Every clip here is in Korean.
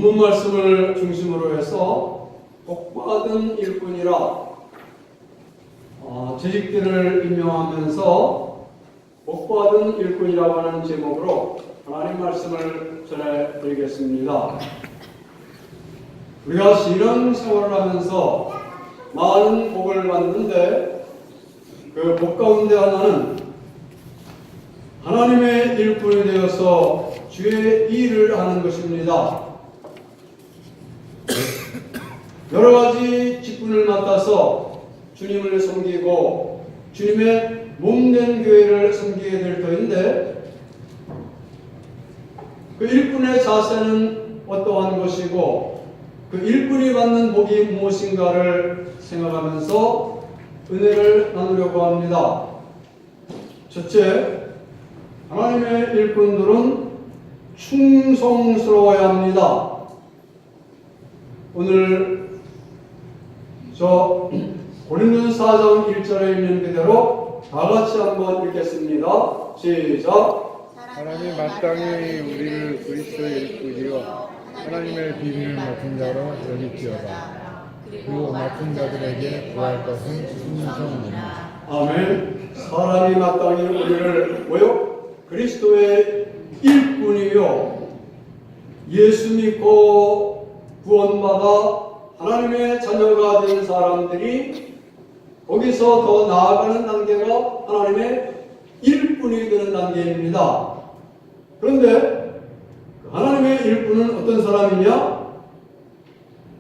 본문 말씀을 중심으로 해서 복받은 일꾼이라 재직들을 임명하면서 복받은 일꾼이라고 하는 제목으로 하나님 말씀을 전해드리겠습니다. 우리가 신앙생활을 하면서 많은 복을 받는데 그 복 가운데 하나는 하나님의 일꾼이 되어서 주의 일을 하는 것입니다. 여러 가지 직분을 맡아서 주님을 섬기고 주님의 몸된 교회를 섬기게 될 터인데 그 일꾼의 자세는 어떠한 것이고 그 일꾼이 받는 복이 무엇인가를 생각하면서 은혜를 나누려고 합니다. 첫째, 하나님의 일꾼들은 충성스러워야 합니다. 오늘 고린도서 4장 1절에 있는 그대로 다 같이 한번 읽겠습니다. 시작. 하나님 마땅히 우리를 그리스도의 일꾼이요 하나님의 비밀을 맡은 자로 여기지어다. 그리고 맡은 자들에게 구할 것은 충성이니라. 아멘. 사람이 마땅히 우리를 그리스도의 일꾼이요 예수 믿고 구원받아 하나님의 자녀가 된 사람들이 거기서 더 나아가는 단계가 하나님의 일꾼이 되는 단계입니다. 그런데 하나님의 일꾼은 어떤 사람이냐?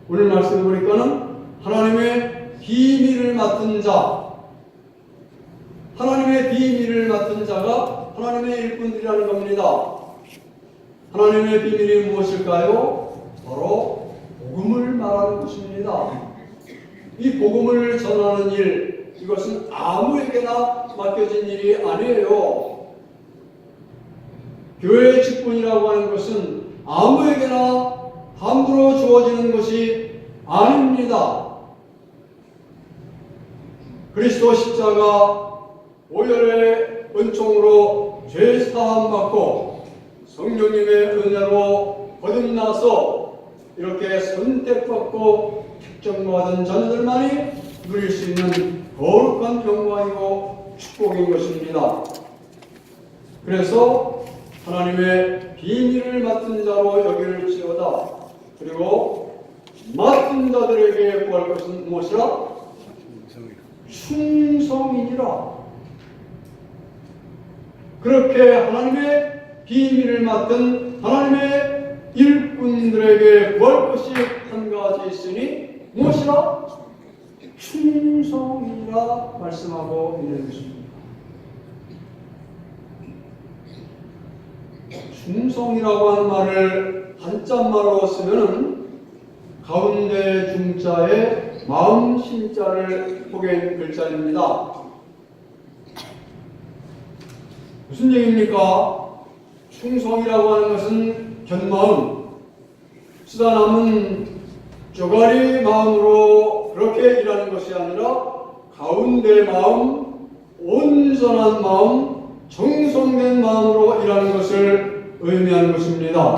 오늘 말씀 보니까는 하나님의 비밀을 맡은 자, 하나님의 비밀을 맡은 자가 하나님의 일꾼들이라는 겁니다. 하나님의 비밀이 무엇일까요? 바로 복음을 말하는 것입니다. 이 복음을 전하는 일, 이것은 아무에게나 맡겨진 일이 아니에요. 교회의 직분이라고 하는 것은 아무에게나 함부로 주어지는 것이 아닙니다. 그리스도 십자가 오열의 은총으로 죄 사함 받고 성령님의 은혜로 거듭나서 이렇게 선택받고 특정받은 자녀들만이 누릴 수 있는 거룩한 영광이고 축복인 것입니다. 그래서 하나님의 비밀을 맡은 자로 여길지어다. 그리고 맡은 자들에게 구할 것은 무엇이라? 충성이니라. 그렇게 하나님의 비밀을 맡은 하나님의 일꾼들에게 구할 것이 한 가지 있으니 무엇이라? 충성이라 말씀하고 있는 것입니다. 충성이라고 하는 말을 한자말로 쓰면은 가운데 중자에 마음 신자를 포개인 글자입니다. 무슨 얘기입니까? 충성이라고 하는 것은 견마음, 쓰다 남은 쪼가리 마음으로 그렇게 일하는 것이 아니라 가운데 마음, 온전한 마음, 정성된 마음으로 일하는 것을 의미하는 것입니다.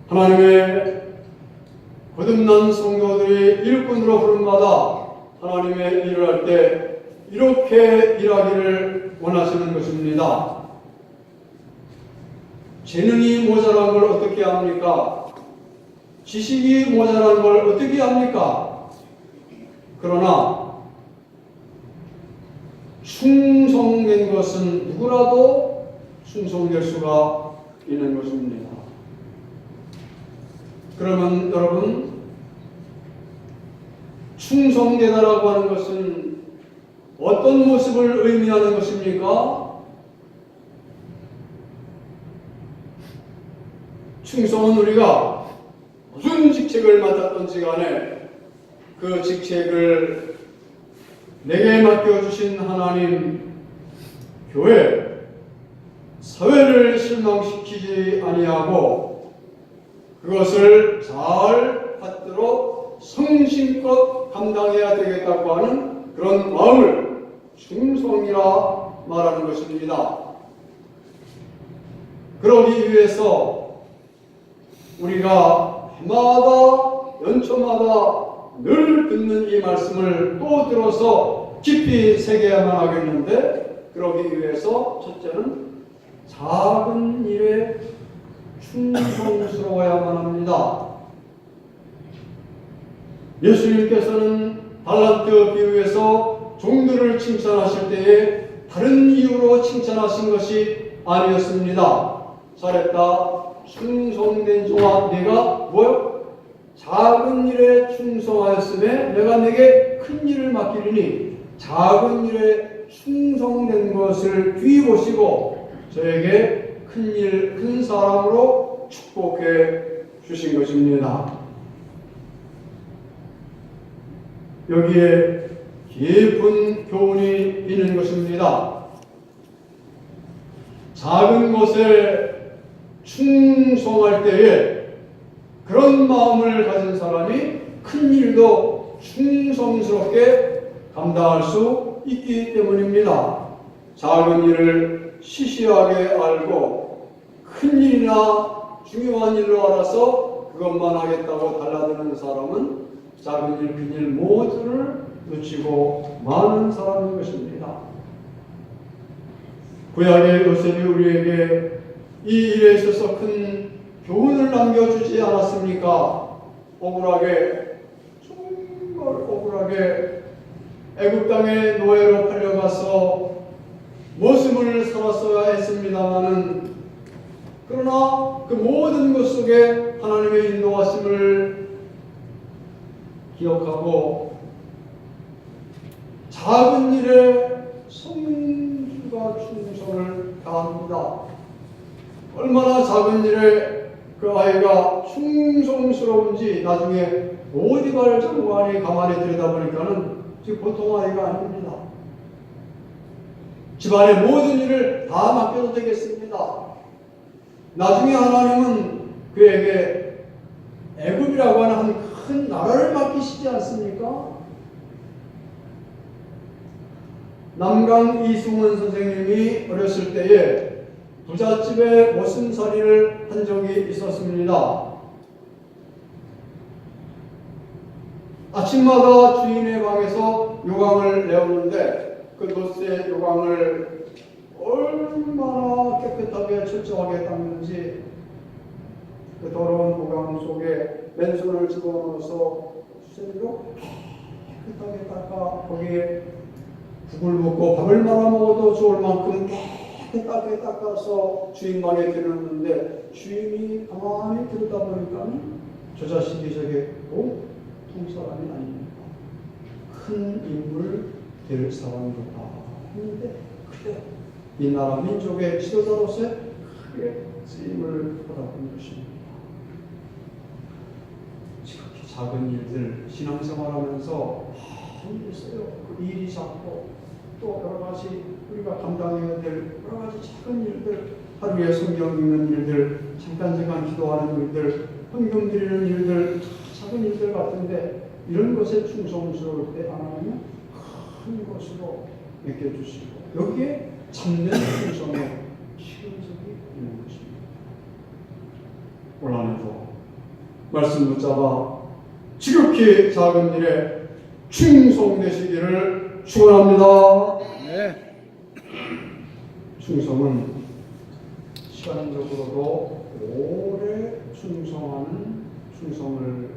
하나님의 거듭난 성도들이 일꾼으로 부름받아 하나님의 일을 할 때 이렇게 일하기를 원하시는 것입니다. 재능이 모자란 걸 어떻게 합니까? 지식이 모자란 걸 어떻게 합니까? 그러나 충성된 것은 누구라도 충성될 수가 있는 것입니다. 그러면 여러분, 충성되다라고 하는 것은 어떤 모습을 의미하는 것입니까? 충성은 우리가 무슨 직책을 맡았던지 간에 그 직책을 내게 맡겨주신 하나님, 교회, 사회를 실망시키지 아니하고 그것을 잘 받들어 성심껏 감당해야 되겠다고 하는 그런 마음을 충성이라 말하는 것입니다. 그러기 위해서 우리가 해마다 연초마다 늘 듣는 이 말씀을 또 들어서 깊이 새겨야만 하겠는데, 그러기 위해서 첫째는 작은 일에 충성스러워야만 합니다. 예수님께서는 달란트 비유에서 종들을 칭찬하실 때에 다른 이유로 칭찬하신 것이 아니었습니다. 잘했다, 충성된 종아, 네가 뭐요? 작은 일에 충성하였음에 내가 내게 큰 일을 맡기리니, 작은 일에 충성된 것을 비보시고 저에게 큰 일, 큰 사람으로 축복해 주신 것입니다. 여기에 깊은 교훈이 있는 것입니다. 작은 것에 충성할 때에 그런 마음을 가진 사람이 큰 일도 충성스럽게 감당할 수 있기 때문입니다. 작은 일을 시시하게 알고 큰 일이나 중요한 일로 알아서 그것만 하겠다고 달라드는 사람은 작은 일, 큰 일 모두를 놓치고 많은 사람인 것입니다. 구약의 요셉이 우리에게 이 일에 있어서 큰 교훈을 남겨주지 않았습니까? 억울하게, 정말 억울하게 애굽 땅의 노예로 팔려가서 모습을 살았어야 했습니다마는, 그러나 그 모든 것 속에 하나님의 인도하심을 기억하고 작은 일에 성주가 충성을 다합니다. 얼마나 작은 일에 그 아이가 충성스러운지 나중에 오디발 장관이 가만히 들여다보니까는 지금 보통 아이가 아닙니다. 집안의 모든 일을 다 맡겨도 되겠습니다. 나중에 하나님은 그에게 애굽이라고 하는 한 큰 나라를 맡기시지 않습니까? 남강 이승원 선생님이 어렸을 때에 부잣집에 모순살이를 한 적이 있었습니다. 아침마다 주인의 방에서 요강을 내었는데 그 노스의 요강을 얼마나 깨끗하게 철저하게 닦는지, 그 더러운 요강 속에 맨손을 집어넣어서 수세미로 깨끗하게 닦아 거기에 국을 붓고 밥을 말아 먹어도 좋을 만큼 깨끗하게 닦아서 주인 방에 들여놓는데, 주인이 가만히 들여다보니까 저 자식이 저게 보통 사람이 아닙니다. 큰 인물 될 사람이다 했는데, 그래 이 나라 민족의 지도자로서 크게 쓰임을 받았던 것입니다. 지극히 작은 일들 신앙생활하면서 많이 있어요. 그 일이 작고 또 여러 가지 우리가 감당해야 될 여러 가지 작은 일들, 하루에 성경 읽는 일들, 잠깐 기도하는 일들, 헌금 드리는 일들, 작은 일들 같은데 이런 것에 충성스러울 때 하나님은 큰 것으로 맡겨주시고 여기에 참된 충성의 실현적이 있는 것입니다. 올 한해도 말씀 붙잡아 지극히 작은 일에 충성되시기를 축원합니다. 네. 충성은 시간적으로도 오래 충성하는 충성을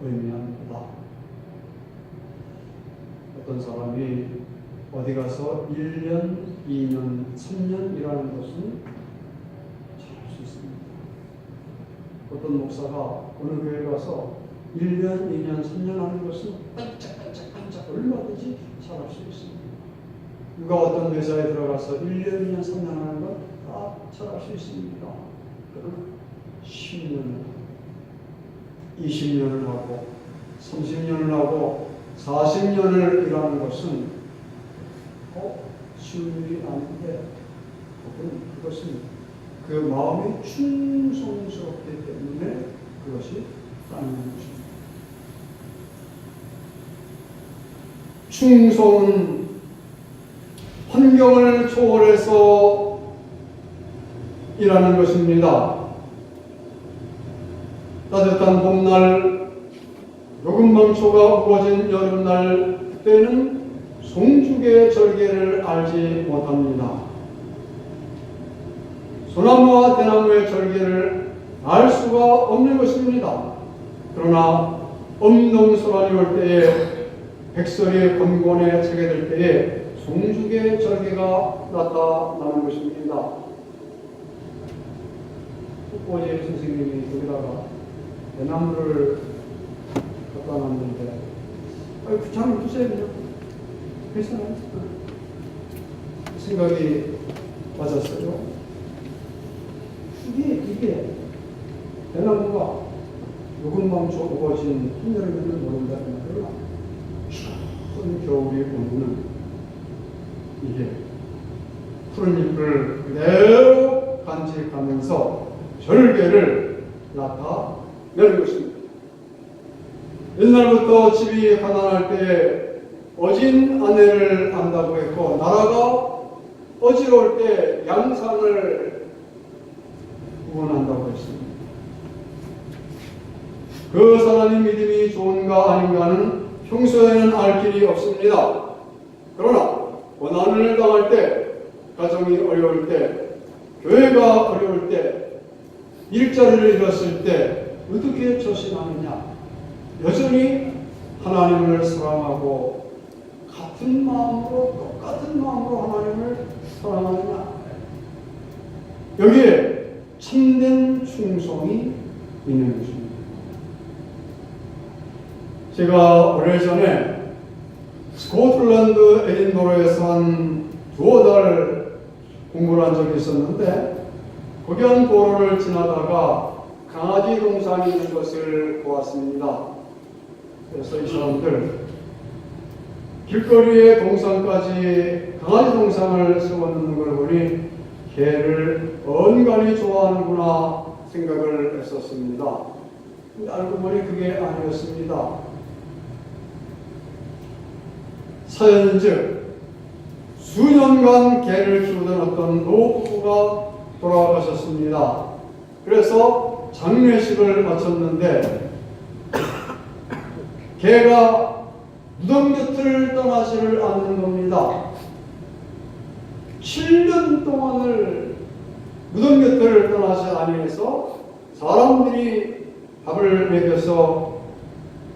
의미합니다. 어떤 사람이 어디 가서 1년, 2년, 3년 일하는 것은 잘할 수 있습니다. 어떤 목사가 어느 교회 가서 1년, 2년, 3년 하는 것은 반짝반짝 얼마든지 잘할 수 있습니다. 누가 어떤 회사에 들어가서 1년, 2년, 3년 하는 건 다 잘할 수 있습니다. 그러나 10년을, 20년을 하고 30년을 하고 40년을 일하는 것은 쉬운 일이 아닌데, 그것은 그 마음이 충성스럽기 때문에 그것이 가능한 것입니다. 충성은 환경을 초월해서 일하는 것입니다. 따뜻한 봄날, 녹음망초가 우거진 여름날 때는 송죽의 절개를 알지 못합니다. 소나무와 대나무의 절개를 알 수가 없는 것입니다. 그러나 엄동소란이 올 때에 백설이 건곤에 차게 될 때에 송죽의 절개가 나타나는 것입니다. 꽃꽂이 선생님이 여기다가 대나무를 갖다 놨는데 참 글쎄요, 괜찮아요. 생각이 맞았어요. 이게 대나무가 녹음망초 우거진 한여름에는 모른다는 말을 추운 겨울이 오면은 이게 푸른 잎을 그대로 간직하면서 절개를 나타내는 것입니다. 옛날부터 집이 가난할 때에 어진 아내를 안다고 했고, 나라가 어지러울 때 양산을 구원한다고 했습니다. 그 사람의 믿음이 좋은가 아닌가는 평소에는 알 길이 없습니다. 그러나 고난을 당할 때, 가정이 어려울 때, 교회가 어려울 때, 일자리를 잃었을 때 어떻게 조심하느냐? 여전히 하나님을 사랑하고 같은 마음으로, 똑같은 마음으로 하나님을 사랑하느냐? 여기에 참된 충성이 있는 것입니다. 제가 오래전에 스코틀랜드 에딘버러에서 한 두어 달 공부를 한 적이 있었는데, 거기 한 도로를 지나다가 강아지 동상이 있는 것을 보았습니다. 그래서 이 사람들 길거리에 동상까지 강아지 동상을 세워놓는 걸 보니 개를 언간히 좋아하는구나 생각을 했었습니다. 근데 알고 보니 그게 아니었습니다. 사연인즉 수년간 개를 키우던 어떤 노부부가 돌아가셨습니다. 그래서 장례식을 마쳤는데 개가 무덤 곁을 떠나지를 않는 겁니다. 7년 동안을 무덤 곁을 떠나지 아니해서 사람들이 밥을 먹여서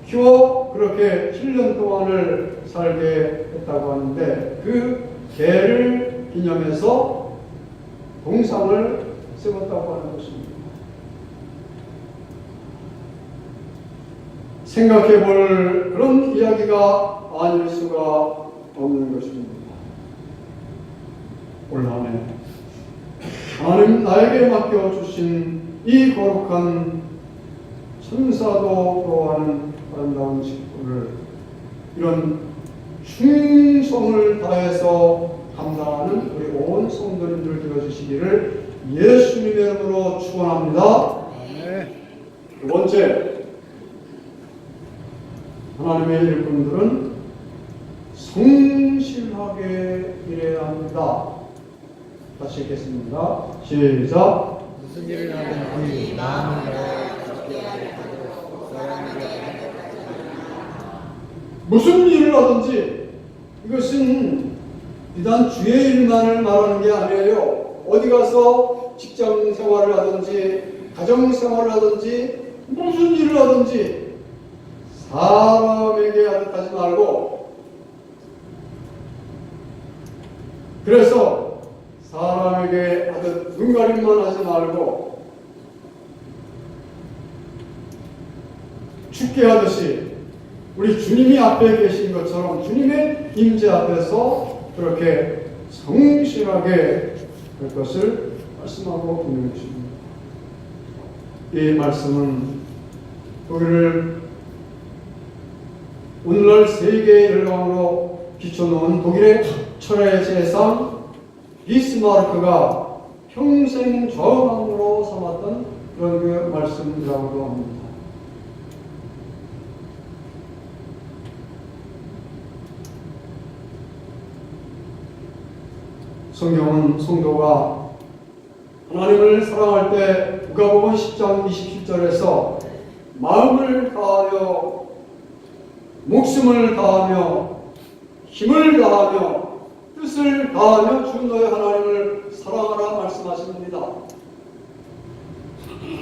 키워 그렇게 7년 동안을 살게 했다고 하는데, 그 개를 기념해서 동상을 세웠다고 하는 것입니다. 생각해 볼 그런 이야기가 아닐 수가 없는 것입니다. 올 한 해 하나님 나에게 맡겨주신 이 거룩한 천사도 보호하는 아름다운 직분을, 이런 충성을 다해서 감당하는 우리 온 성도님들 되어주시기를 예수님의 이름으로 축원합니다. 두 번째, 하나님의 일꾼들은 성실하게 일해야 합니다. 같이 읽겠습니다. 시작. 무슨 일을 하든지 마음을 다해 무슨 일을 하든지, 이것은 비단 주의 일만을 말하는 게 아니에요. 어디 가서 직장 생활을 하든지 가정 생활을 하든지 무슨 일을 하든지 사람에게 하듯 하지 말고, 그래서 사람에게 하듯 눈가림만 하지 말고 죽게 하듯이 우리 주님이 앞에 계신 것처럼 주님의 임재 앞에서 그렇게 성실하게 할 것을 말씀하고 있는 것입니다. 이 말씀은 우리를 오늘날 세계의 열강으로 비춰놓은 독일의 철의 재상 비스마르크가 평생 저항으로 삼았던 그런 그 말씀이라고도 합니다. 성경은 성도가 하나님을 사랑할 때 누가복음 10장 27절에서 마음을 다하여 목숨을 다하며 힘을 다하며 뜻을 다하며 주 너의 하나님을 사랑하라 말씀하십니다.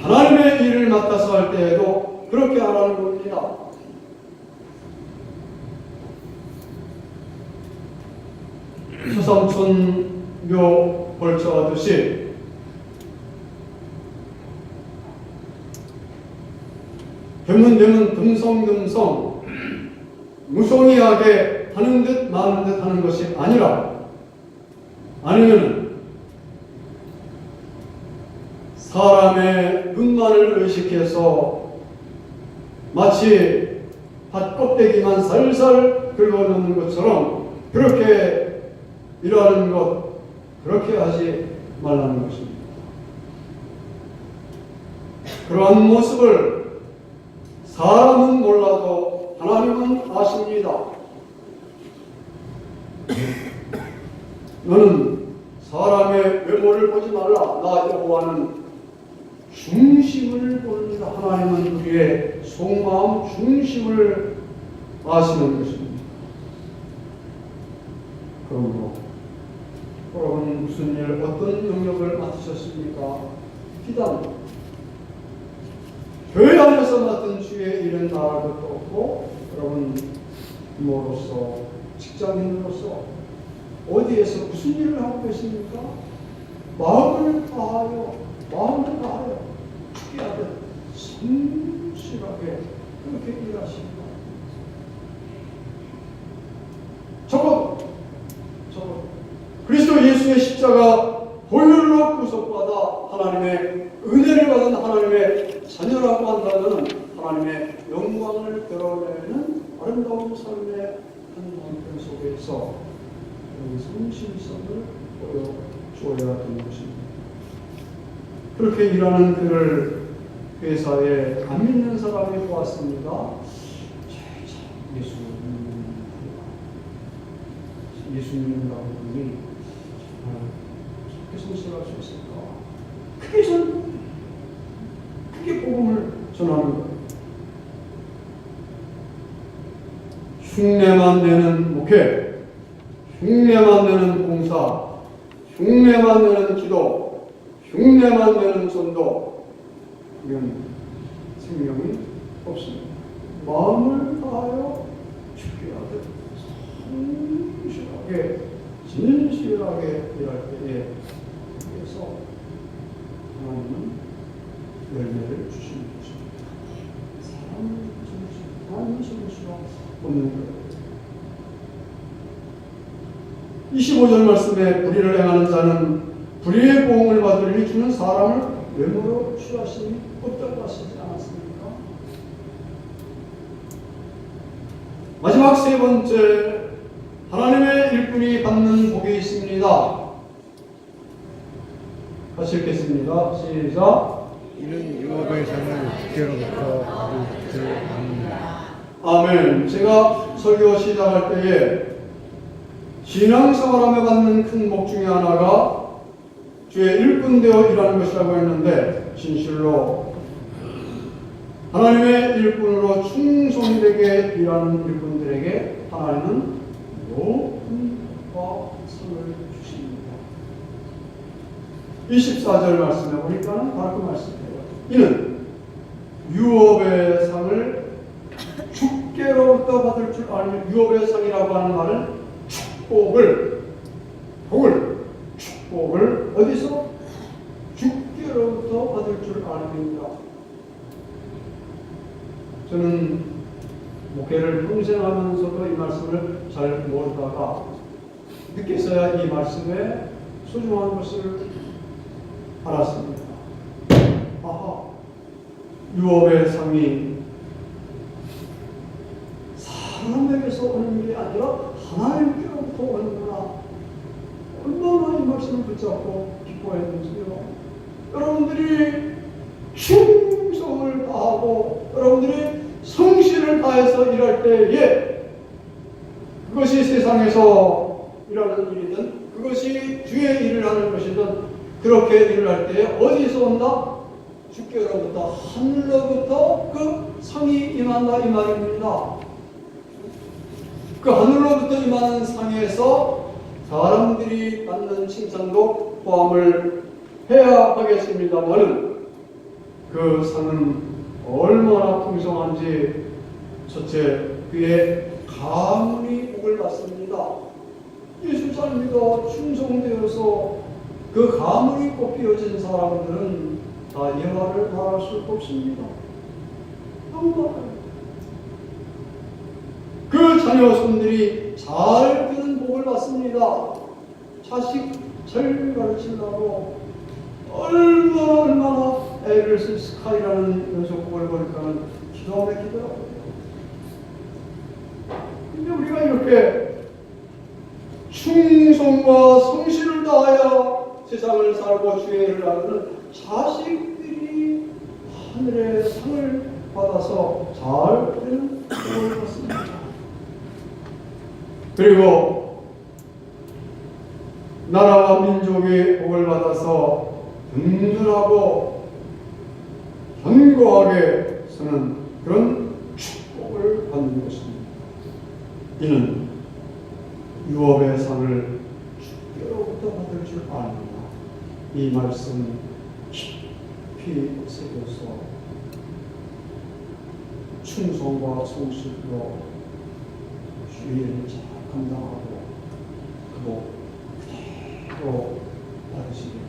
하나님의 일을 맡아서 할 때에도 그렇게 하라는 겁니다. 서삼촌 묘 벌초하듯이 되면 듬성듬성 무성의하게 하는 듯 마는 듯 하는 것이 아니라, 아니면 사람의 눈만을 의식해서 마치 밭 껍데기만 살살 긁어놓는 것처럼 그렇게 일하는 것, 그렇게 하지 말라는 것입니다. 그러한 모습을 사람은 몰라도 하나님은 아십니다. 너는 사람의 외모를 보지 말라. 나 여호와는 중심을 봅니다. 하나님은 우리의 속마음 중심을 아시는 것입니다. 그러므로 여러분 무슨 일, 어떤 영역을 맡으셨습니까? 비단 교회 안에서 맡은 주의 일은 나을 것도 없고, 여러분 부모로서, 직장인으로서 어디에서 무슨 일을 하고 계십니까? 마음을 다하여 죽게 하듯 성실하게 그렇게 일하십니다. 적어도 그리스도 예수의 십자가 보혈로 구속받아 하나님의 은혜를 받은 하나님의 자녀라고 한다면 하나님의 영광을 드러내는 아름다운 삶의 한 방편 속에서 성실성을 보여줘야 되는 것입니다. 그렇게 일하는 그를 회사에 안 믿는 사람이 보았습니다. 예수 믿는다고 하니 그렇게 성실할 수 있을까? 그게 복음을 전하는 거예요. 흉내만 내는 목회, 흉내만 내는 봉사, 흉내만 내는 기도, 흉내만 내는 전도, 이건 생명이 없습니다. 마음을 다하여 죽게 하듯 성실하게, 진실하게 일할 때에 그래서 하나님은 열매를 주시는 것입니다. 사람을 주실 수가 없는 거예요. 25절 말씀에 불의를 행하는 자는 불의의 보응을 받으리니 주는 사람을 외모로 취하시니 붙들하시지 않았습니까? 마지막 세 번째, 하나님의 일꾼이 받는 복이 있습니다. 같이 읽겠습니다. 시작. 이는 유업의 상을 주께로부터 받을 줄 압니다. 아멘. 제가 설교 시작할 때에 신앙생활하며 받는 큰 복 중에 하나가 주의 일꾼 되어 일하는 것이라고 했는데, 진실로 하나님의 일꾼으로 충성되게 일하는 일꾼들에게 하나님은 높은 복과 상을 주십니다. 24절 말씀해 보니까는 바로 그 말씀이에요. 이는 유업의 상을 주께로부터 받을 줄 아는, 유업의 상이라고 하는 말은 축복을 어디서? 주께로부터 받을 줄 아닙니다. 저는 목회를 평생 하면서도 이 말씀을 잘 모르다가 늦게서야 이 말씀의 소중한 것을 알았습니다. 아하, 유업의 상이 사람에게서 오는 게 아니라 하나님께로부터 오는구나. 얼마나 이 말씀을 붙잡고 기뻐했는지요. 여러분들이 충성을 다하고 여러분들이 성실을 다해서 일할 때에 그것이 세상에서 일하는 일이든 그것이 주의 일을 하는 것이든 그렇게 일을 할 때에 어디서 온다? 주께로부터 하늘로부터 그 상이 임한다 이 말입니다. 그 하늘로부터 임하는 상에서 사람들이 받는 칭찬도 포함을 해야 하겠습니다만은 그 상은 얼마나 풍성한지 첫째 그의 가문이 복을 받습니다. 예수 잘 믿어 충성되어서 그 가문이 뽑혀진 사람들은 다 여호와를 바랄 수 없습니다. 정말 그 자녀손들이 잘 크는 복을 받습니다. 자식 잘 가르치려고 얼마나 애를 쓴 스카이라는 연속곡을 보니까는 기가 막히더라고요. 근데 우리가 이렇게 충성과 성실을 다하여 세상을 살고 주의를 나누는 자식들이 하늘의 상을 받아서 잘 되는 복을 받습니다. 그리고 나라와 민족의 복을 받아서 든든하고 견고하게 서는 그런 축복을 받는 것입니다. 이는 유업의 상을 주께로부터 받을 줄 압니다. 이 말씀 깊이 새겨서 충성과 성실로 주의를 잘 감당하고 그복 그대로 받으시길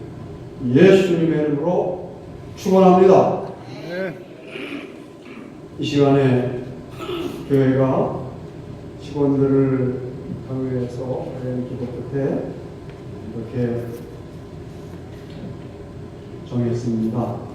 예수님의 이름으로 축원합니다. 네. 이 시간에 교회가 직원들을 강요해서 오랜 기도 끝에 이렇게 정했습니다.